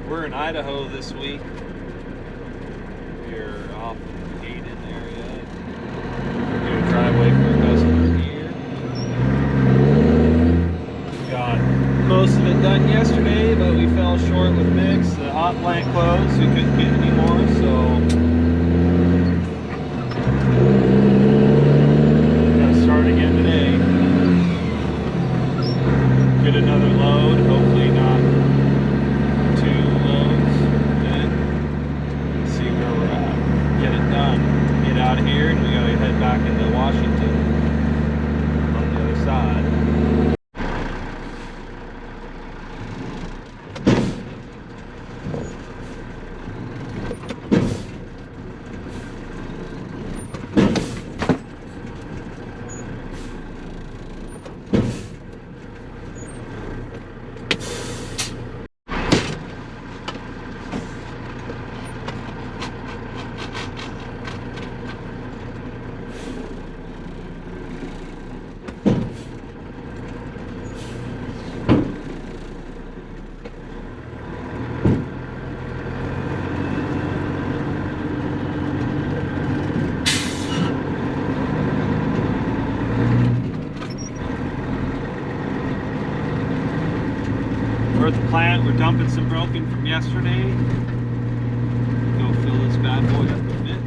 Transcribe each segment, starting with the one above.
We're in Idaho this week. We're off in the Hayden area. We're doing a driveway for a customer here. Got most of it done yesterday, but we fell short with mix. The hot plant closed, we couldn't get any more, so gotta start again today. Get another load, hopefully not two loads, and see where we're at. Get it done. Get out of here, and we gotta head back into Washington on the other side. We're at the plant, we're dumping some broken from yesterday. Go fill this bad boy up with mix.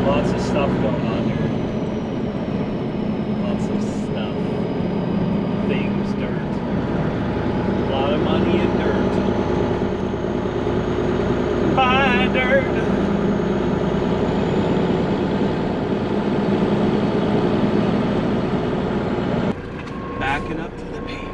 Lots of stuff going on here. Lots of stuff. Things, dirt. A lot of money in dirt. Buy dirt. Backing up to the paver.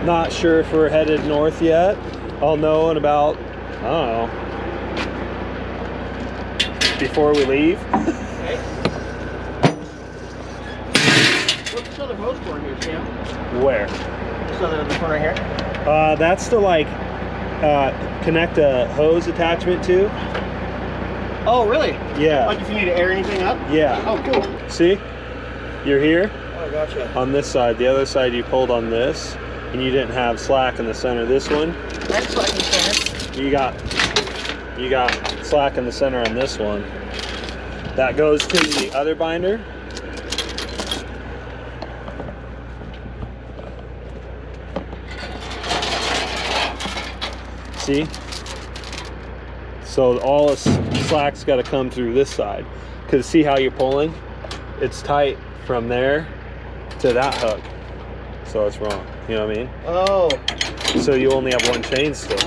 Not sure if we're headed north yet. I'll know in about, I don't know, before we leave. Okay. What's this other hose cord here, Sam? Where? This other, this one right here? That's to like connect a hose attachment to. Oh, really? Yeah. Like if you need to air anything up? Yeah. Oh, cool. See? You're here Oh, gotcha. on this side. The other side you pulled on this, and you didn't have slack in the center. This one, That's slack in the center. you got slack in the center on this one. That goes to the other binder. See? So all the slack's got to come through this side. Because see how you're pulling? It's tight from there to that hook. So it's wrong. You know what I mean? Oh. So you only have one chain still.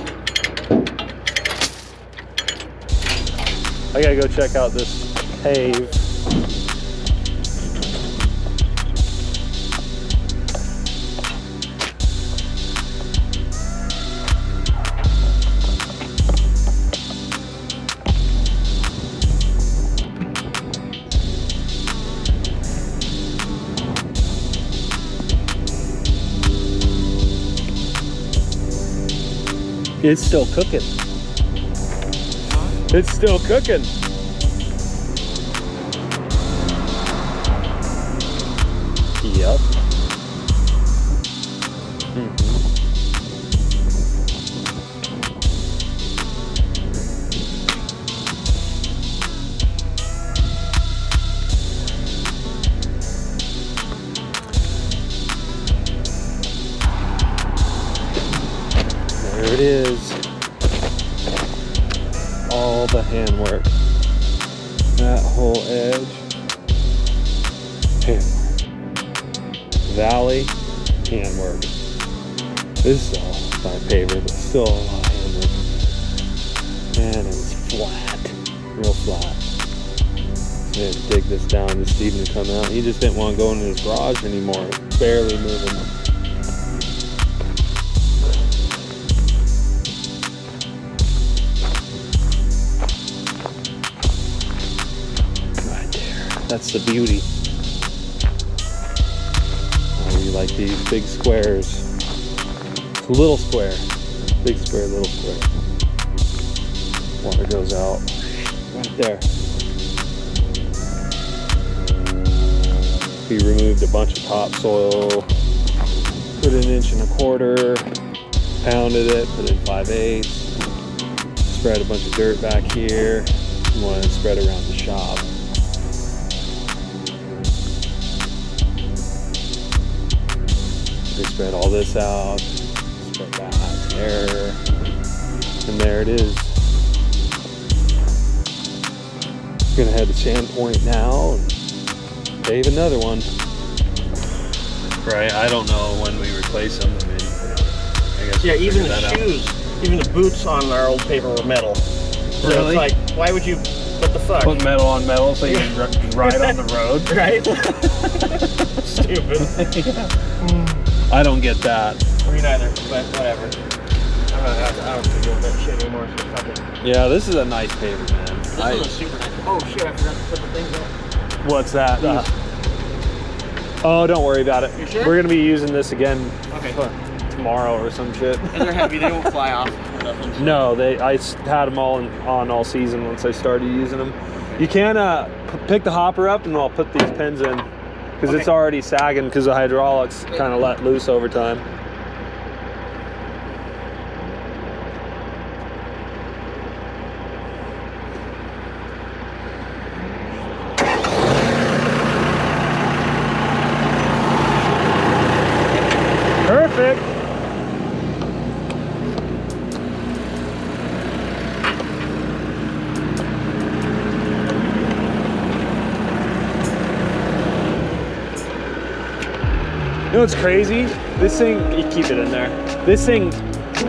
I gotta go check out this pave. It's still cooking. It's still cooking. Yep. There it is. All the handwork. That whole edge. Handwork. Valley handwork. This is all my paper, but still a lot of handwork. Man, it was flat. Real flat. I had to dig this down to Steven to come out. He just didn't want to go into his garage anymore. Barely moving. That's the beauty. Oh, you like these big squares. It's a little square. Big square, little square. Water goes out right there. We removed a bunch of topsoil, put an 1.25 inches, pounded it, put in 5/8, spread a bunch of dirt back here, and wanted to spread around the shop. We spread all this out, spread that there, and there it is. Gonna head to Sandpoint now and pave another one. Right, I don't know when we replace them. I mean, I guess Yeah, we'll even the figure that shoes, even the boots on our old paper were metal. So Really? it's like, why would you, what the fuck? Put metal on metal so you can ride on the road. Right? Stupid. I don't get that. Me neither, but whatever. I don't have to deal with that shit anymore, so fuck it. Yeah, this is a nice paver, man. This is a super nice. Oh shit, I forgot to put the things up. What's that? Oh, don't worry about it. You sure? We're gonna be using this again Okay. tomorrow or some shit. And they're heavy, they won't fly off or nothing. No, I had them all on all season once I started using them. You can pick the hopper up and I'll put these pins in because it's already sagging because the hydraulics kind of let loose over time. Perfect. You know what's crazy? This thing, you keep it in there. This thing,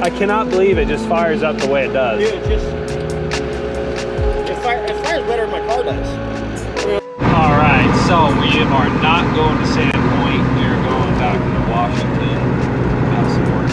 I cannot believe it just fires up the way it does. Dude, it fires better than my car does. All right, so we are not going to Sandpoint. We are going back to Washington. Have some more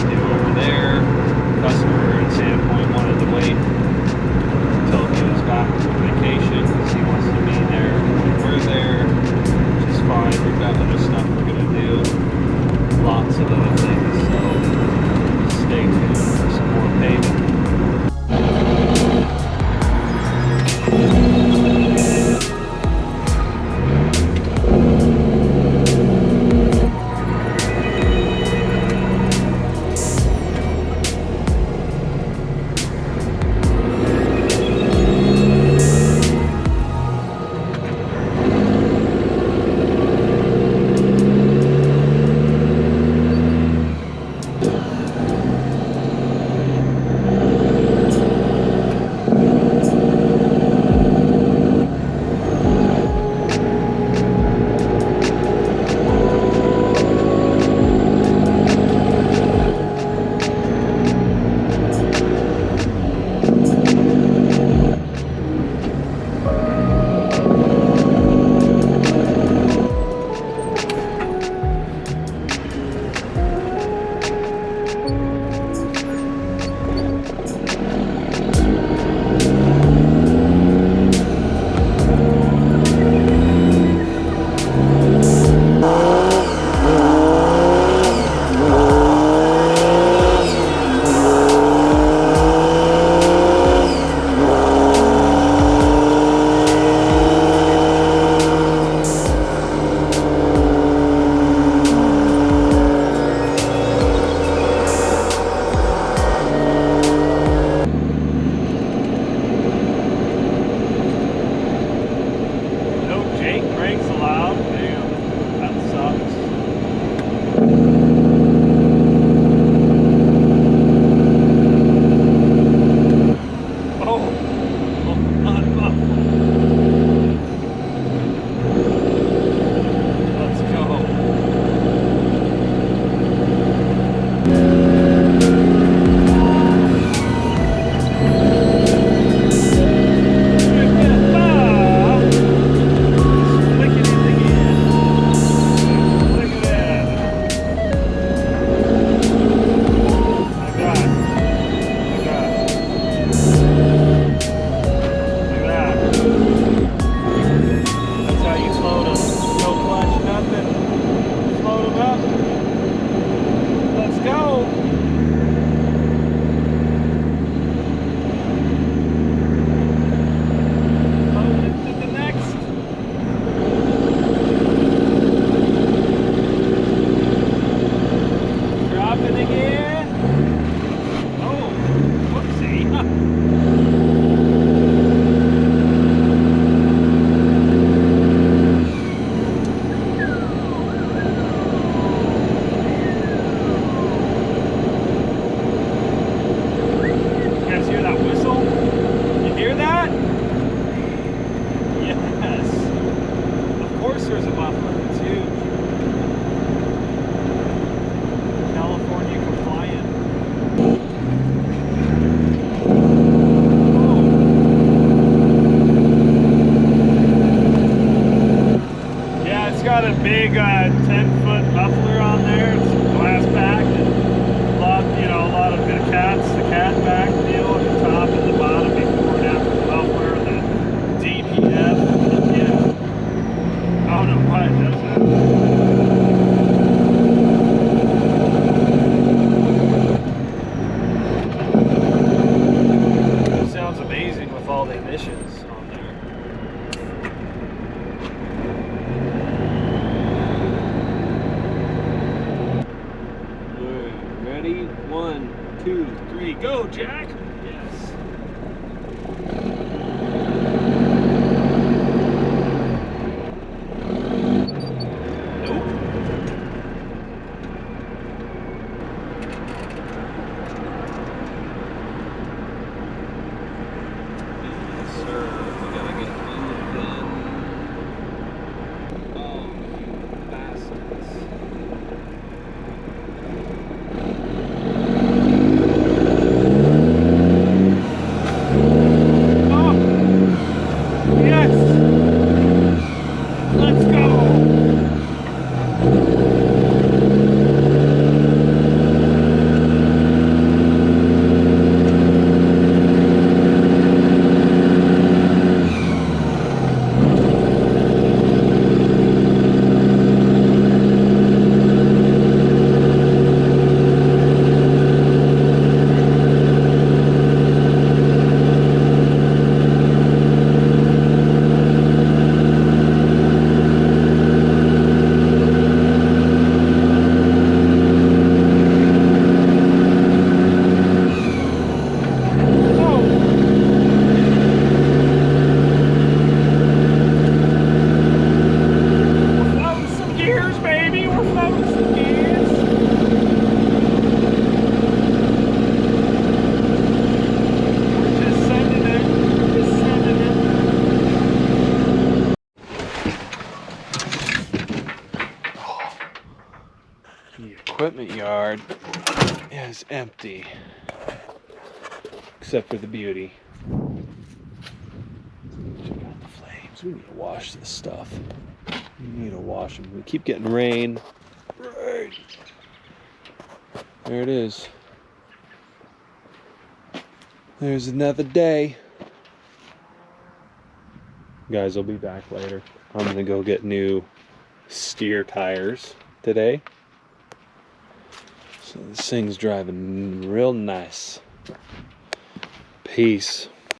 got a big 10-foot muffler on there. It's glass packed, and a lot of the cat back deal at the top and the bottom before and after the muffler, and then DPF. Yeah. I don't know why it does that. It sounds amazing with all the emissions on there. Ready? 1, 2, 3, go, Jack! Yes. Nope. Yes, sir. We gotta get moving. Oh, bastards. Yes! Let's go! The equipment yard is empty, except for the beauty. Check out the flames. We need to wash this stuff. We need to wash them. We keep getting rain. Rain. There it is. There's another day. Guys, I'll be back later. I'm gonna go get new steer tires today. So this thing's driving real nice. Peace.